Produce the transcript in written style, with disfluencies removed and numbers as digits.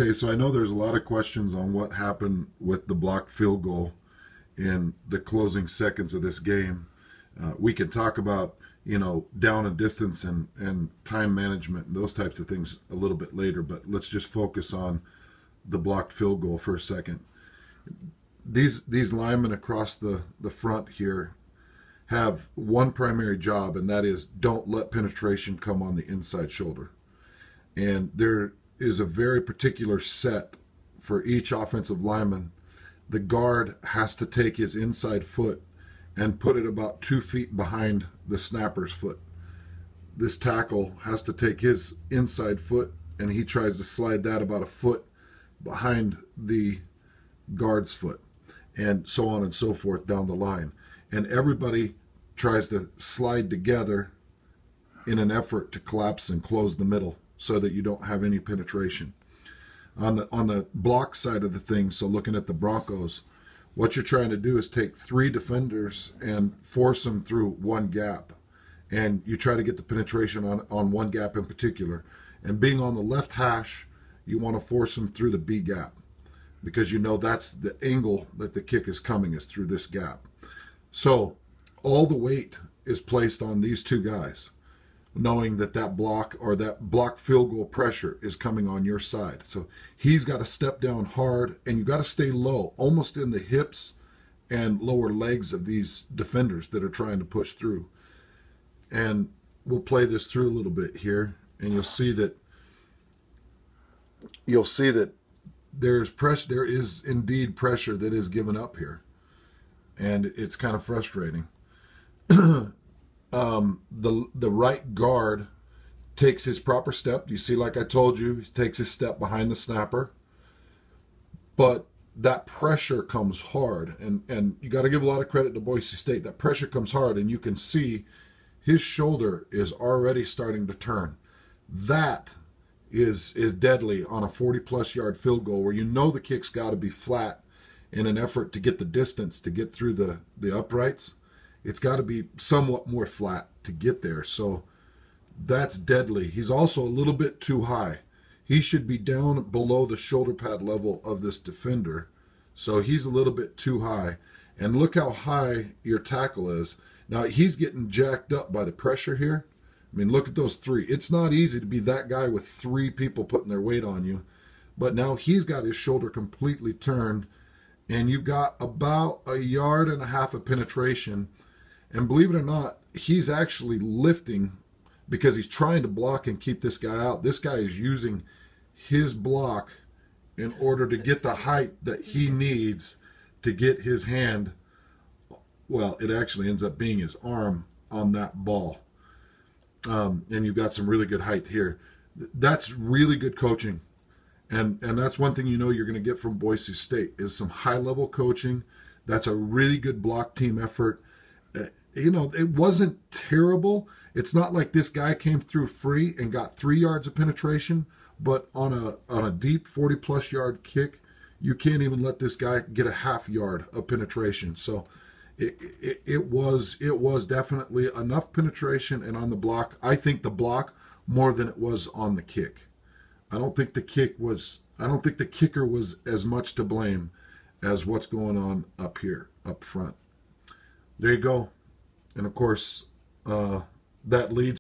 Okay, so I know there's a lot of questions on what happened with the blocked field goal in the closing seconds of this game. We can talk about, down and distance and time management and those types of things a little bit later, but let's just focus on the blocked field goal for a second. These linemen across the front here have one primary job, and that is don't let penetration come on the inside shoulder. And there is a very particular set for each offensive lineman. The guard has to take his inside foot and put it about 2 feet behind the snapper's foot. This tackle has to take his inside foot and he tries to slide that about a foot behind the guard's foot, and so on and so forth down the line. And everybody tries to slide together in an effort to collapse and close the middle so that you don't have any penetration. On the block side of the thing, so looking at the Broncos, what you're trying to do is take 3 defenders and force them through one gap. And you try to get the penetration on one gap in particular. And being on the left hash, you want to force them through the B gap, because you know that's the angle that the kick is coming, is through this gap. So all the weight is placed on these 2 guys, knowing that that block or that block field goal pressure is coming on your side. So he's got to step down hard, and you got to stay low, almost in the hips and lower legs of these defenders that are trying to push through. And we'll play this through a little bit here, and you'll see that there is indeed pressure that is given up here, and it's kind of frustrating. The right guard takes his proper step. You see, like I told you, he takes his step behind the snapper, but that pressure comes hard, and you got to give a lot of credit to Boise State. That pressure comes hard, and you can see his shoulder is already starting to turn. That is deadly on a 40-plus yard field goal, where you know the kick's got to be flat in an effort to get the distance to get through the uprights. It's got to be somewhat more flat to get there. So that's deadly. He's also a little bit too high. He should be down below the shoulder pad level of this defender. So he's a little bit too high. And look how high your tackle is. Now he's getting jacked up by the pressure here. I mean, look at those 3. It's not easy to be that guy with 3 people putting their weight on you. But now he's got his shoulder completely turned, and you've got about 1.5 yards of penetration. And believe it or not, he's actually lifting because he's trying to block and keep this guy out. This guy is using his block in order to get the height that he needs to get his hand, well, it actually ends up being his arm, on that ball. And you've got some really good height here. That's really good coaching. And that's one thing you're going to get from Boise State is some high-level coaching. That's a really good block team effort. It wasn't terrible. It's not like this guy came through free and got 3 yards of penetration, but on a deep 40-plus yard kick, you can't even let this guy get a 1/2 yard of penetration. So it was definitely enough penetration, and on the block, I think the block more than it was on the kick. I don't think the kicker was as much to blame as what's going on up here, up front. There you go. And of course, that leads